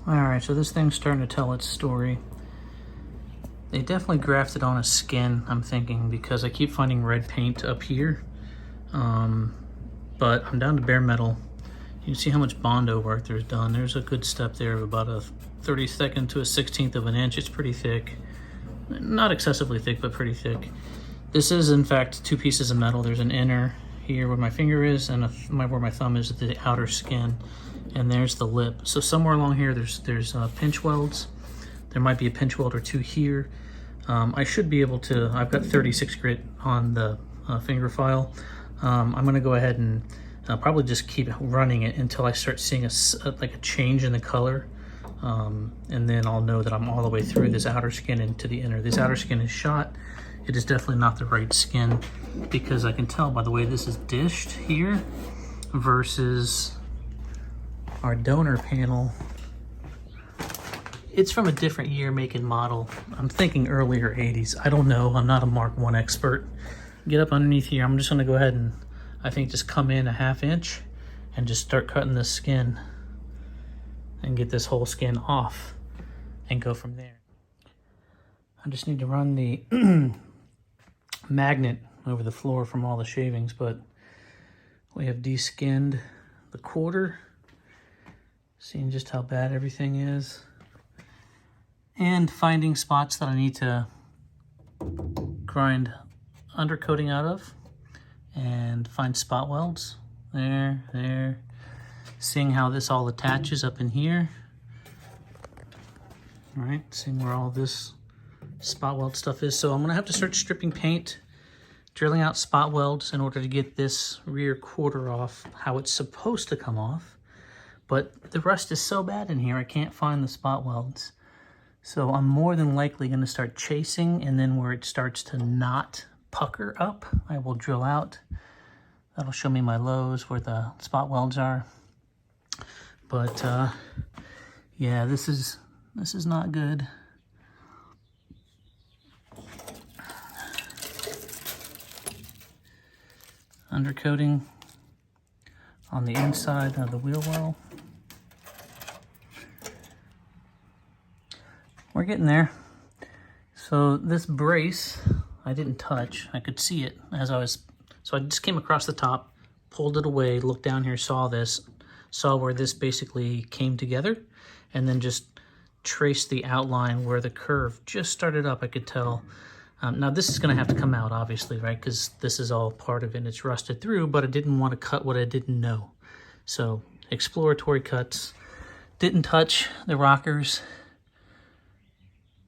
Alright, so this thing's starting to tell its story. They definitely grafted on a skin, I'm thinking, because I keep finding red paint up here. But I'm down to bare metal. You can see how much Bondo work there's done. There's a good step there of about a 32nd to a 16th of an inch. It's pretty thick. Not excessively thick, but pretty thick. This is, in fact, two pieces of metal. There's an inner here where my finger is, and where my thumb is, the outer skin. And there's the lip. So somewhere along here, there's pinch welds. There might be a pinch weld or two here. I should be able to, I've got 36 grit on the finger file. I'm gonna go ahead and probably just keep running it until I start seeing like a change in the color. And then I'll know that I'm all the way through this outer skin into the inner. This outer skin is shot. It is definitely not the right skin, because I can tell by the way this is dished here versus our donor panel. It's from a different year, make, and model. I'm thinking earlier 80s. I don't know. I'm not a Mark I expert. Get up underneath here. I'm just going to go ahead and, I think, just come in a 1/2 inch and just start cutting this skin and get this whole skin off and go from there. I just need to run the magnet over the floor from all the shavings, but we have de-skinned the quarter, seeing just how bad everything is, and finding spots that I need to grind undercoating out of and find spot welds. There. Seeing how this all attaches up in here. All right, seeing where all this spot weld stuff is. So I'm gonna have to start stripping paint, drilling out spot welds in order to get this rear quarter off how it's supposed to come off. But the rust is so bad in here, I can't find the spot welds. So I'm more than likely gonna start chasing, and then where it starts to not pucker up, I will drill out. That'll show me my lows where the spot welds are. But yeah, this is not good. Undercoating on the inside of the wheel well. We're getting there. So this brace, I didn't touch. I could see it as I was, so I just came across the top, pulled it away, looked down here, saw this, saw where this basically came together, and then just traced the outline where the curve just started up, I could tell. Now this is gonna have to come out, obviously, right? Because this is all part of it and it's rusted through, but I didn't want to cut what I didn't know. So exploratory cuts. Didn't touch the rockers,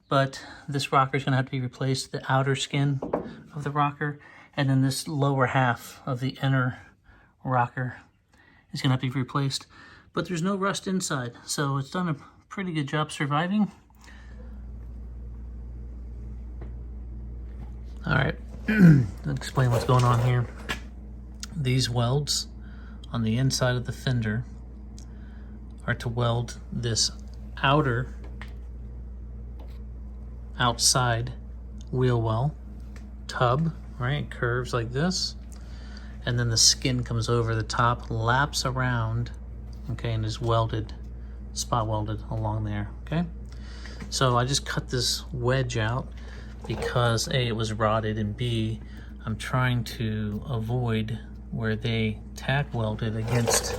but this rocker is gonna have to be replaced, the outer skin of the rocker, and then this lower half of the inner rocker is gonna have to be replaced. But there's no rust inside, so it's done a pretty good job surviving. All right, let's explain what's going on here. These welds on the inside of the fender are to weld this outside wheel well tub, right? It curves like this, and then the skin comes over the top, laps around, okay, and is welded, spot welded along there, okay? So I just cut this wedge out because A, it was rotted, and B, I'm trying to avoid where they tack welded against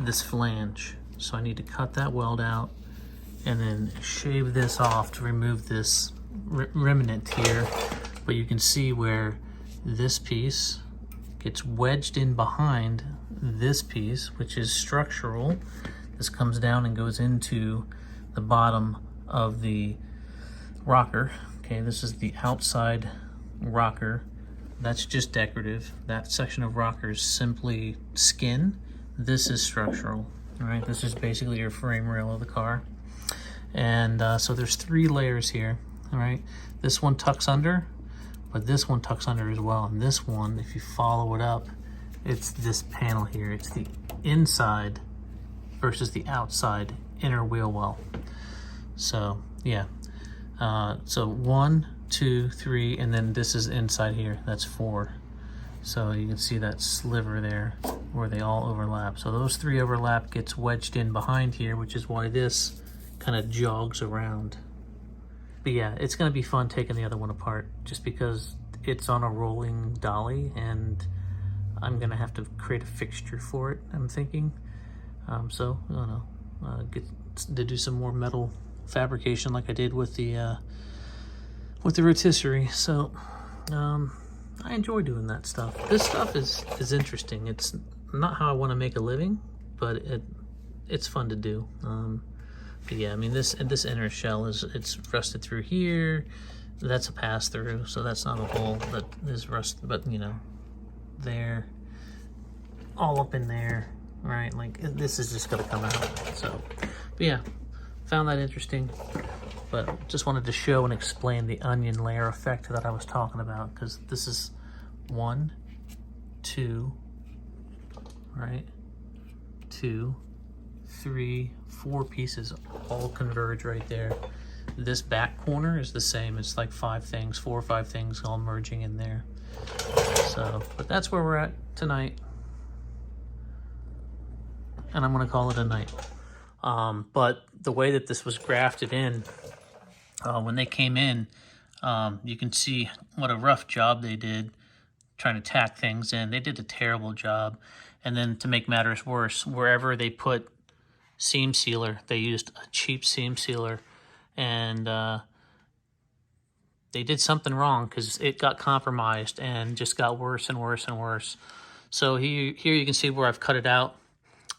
this flange. So I need to cut that weld out and then shave this off to remove this remnant here. But you can see where this piece gets wedged in behind this piece, which is structural. This comes down and goes into the bottom of the rocker. Okay, this is the outside rocker. That's just decorative. That section of rocker is simply skin. This is structural, all right? This is basically your frame rail of the car. And so there's 3 layers here, all right? This one tucks under, but this one tucks under as well. And this one, if you follow it up, it's this panel here. It's the inside versus the outside inner wheel well. So yeah, so 1, 2, 3, and then this is inside here. That's 4. So you can see that sliver there where they all overlap. So those three overlap, gets wedged in behind here, which is why this kind of jogs around. But yeah, it's gonna be fun taking the other one apart just because it's on a rolling dolly and I'm gonna have to create a fixture for it, I'm thinking. So I don't know, get to do some more metal fabrication like I did with the rotisserie. So I enjoy doing that stuff. This stuff is interesting. It's not how I want to make a living, but it's fun to do. But yeah, I mean this inner shell it's rusted through here. That's a pass through, so that's not a hole that is rusted, but you know, there, all up in there, right? Like this is just gonna come out. So, but yeah, found that interesting. But just wanted to show and explain the onion layer effect that I was talking about, because this is 1, 2, right? 2, 3, 4 pieces all converge right there. This back corner is the same. It's like 4 or 5 things all merging in there. So, but that's where we're at tonight. And I'm gonna call it a night. But the way that this was grafted in, when they came in, you can see what a rough job they did trying to tack things in. They did a terrible job. And then to make matters worse, wherever they put seam sealer, they used a cheap seam sealer, and they did something wrong because it got compromised and just got worse and worse and worse. So here you can see where I've cut it out,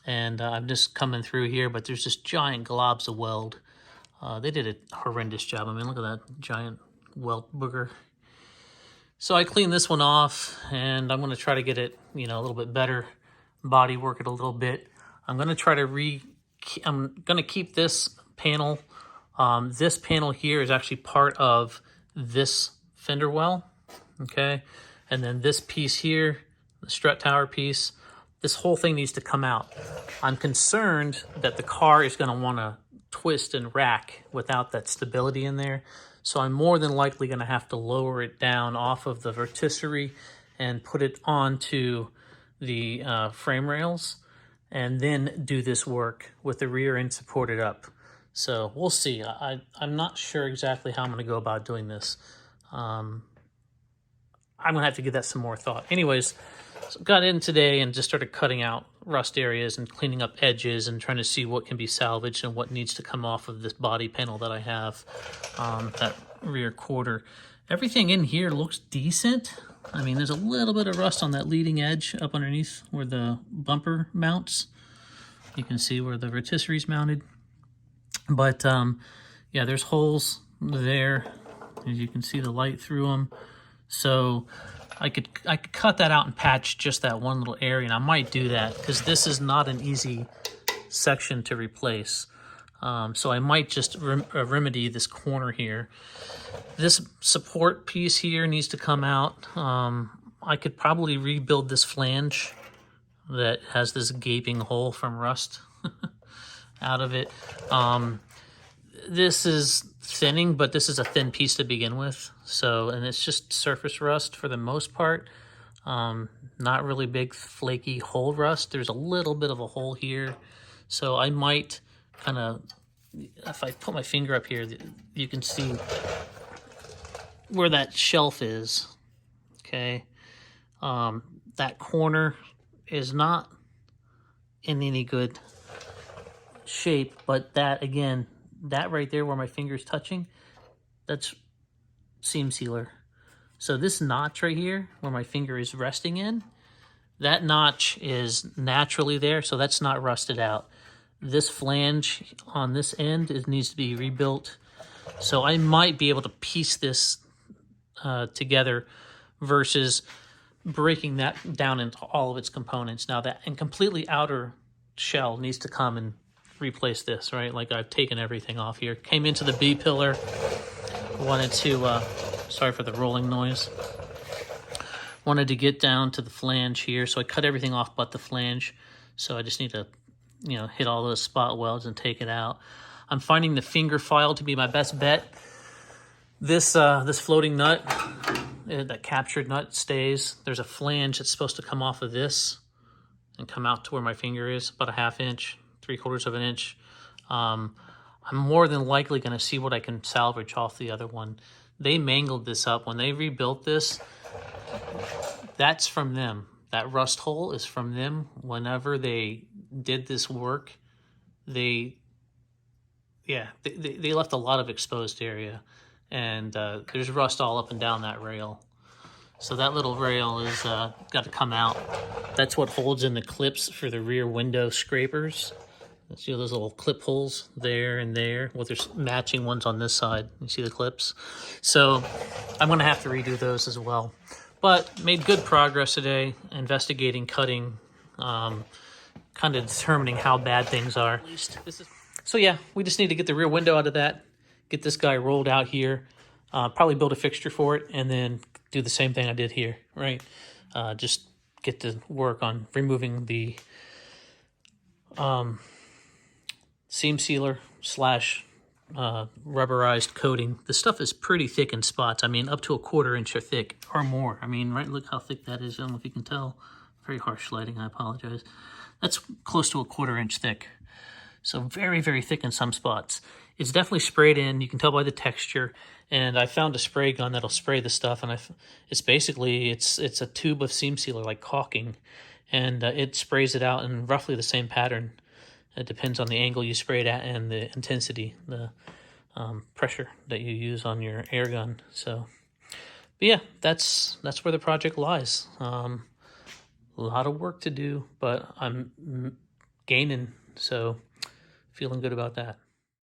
and I'm just coming through here, but there's just giant globs of weld. They did a horrendous job. I mean, look at that giant welt booger. So I cleaned this one off, and I'm going to try to get it, you know, a little bit better, body work it a little bit. I'm going to try to I'm going to keep this panel. This panel here is actually part of this fender well, okay? And then this piece here, the strut tower piece, this whole thing needs to come out. I'm concerned that the car is going to want to twist and rack without that stability in there. So I'm more than likely going to have to lower it down off of the rotisserie and put it onto the frame rails, and then do this work with the rear end supported up. So we'll see. I'm not sure exactly how I'm going to go about doing this. I'm going to have to give that some more thought. Anyways, so got in today and just started cutting out rust areas and cleaning up edges and trying to see what can be salvaged and what needs to come off of this body panel that I have, that rear quarter. Everything in here looks decent. I mean, there's a little bit of rust on that leading edge up underneath where the bumper mounts. You can see where the rotisserie's mounted. But yeah, there's holes there. As you can see the light through them. So I could cut that out and patch just that one little area, and I might do that because this is not an easy section to replace. So I might just remedy this corner here. This support piece here needs to come out. I could probably rebuild this flange that has this gaping hole from rust out of it. This is thinning, but this is a thin piece to begin with. So, and it's just surface rust for the most part. Not really big flaky hole rust. There's a little bit of a hole here. So I might kind of, if I put my finger up here, you can see where that shelf is. Okay. That corner is not in any good shape, but that, again, that right there where my finger's touching, that's seam sealer. So this notch right here where my finger is resting in, that notch is naturally there, so that's not rusted out. This flange on this end, it needs to be rebuilt. So I might be able to piece this together versus breaking that down into all of its components. Now that and completely outer shell needs to come and replace this, right? Like I've taken everything off here. Came into the B pillar, wanted to, sorry for the rolling noise. Wanted to get down to the flange here, so I cut everything off but the flange. So I just need to, you know, hit all those spot welds and take it out. I'm finding the finger file to be my best bet. This floating nut that captured nut stays. There's a flange that's supposed to come off of this and come out to where my finger is, about a 1/2 inch, 3/4 of an inch. I'm more than likely going to see what I can salvage off the other one. They mangled this up. When they rebuilt this, that's from them. That rust hole is from them. Whenever they did this work, they left a lot of exposed area. And there's rust all up and down that rail. So that little rail is got to come out. That's what holds in the clips for the rear window scrapers. See those little clip holes there and there? Well, there's matching ones on this side. You see the clips? So I'm going to have to redo those as well. But made good progress today, investigating, cutting, kind of determining how bad things are. So yeah, we just need to get the rear window out of that, get this guy rolled out here, probably build a fixture for it, and then do the same thing I did here, right? Just get to work on removing the seam sealer slash rubberized coating. The stuff is pretty thick in spots. I mean, up to a 1/4 inch thick or more. I mean, right, look how thick that is. I don't know if you can tell. Very harsh lighting, I apologize. That's close to a 1/4 inch thick. So very, very thick in some spots. It's definitely sprayed in. You can tell by the texture. And I found a spray gun that'll spray the stuff. And it's basically, it's a tube of seam sealer, like caulking. And it sprays it out in roughly the same pattern. It depends on the angle you spray it at and the intensity, the pressure that you use on your air gun. So, but yeah, that's where the project lies. A lot of work to do, but I'm gaining. So feeling good about that.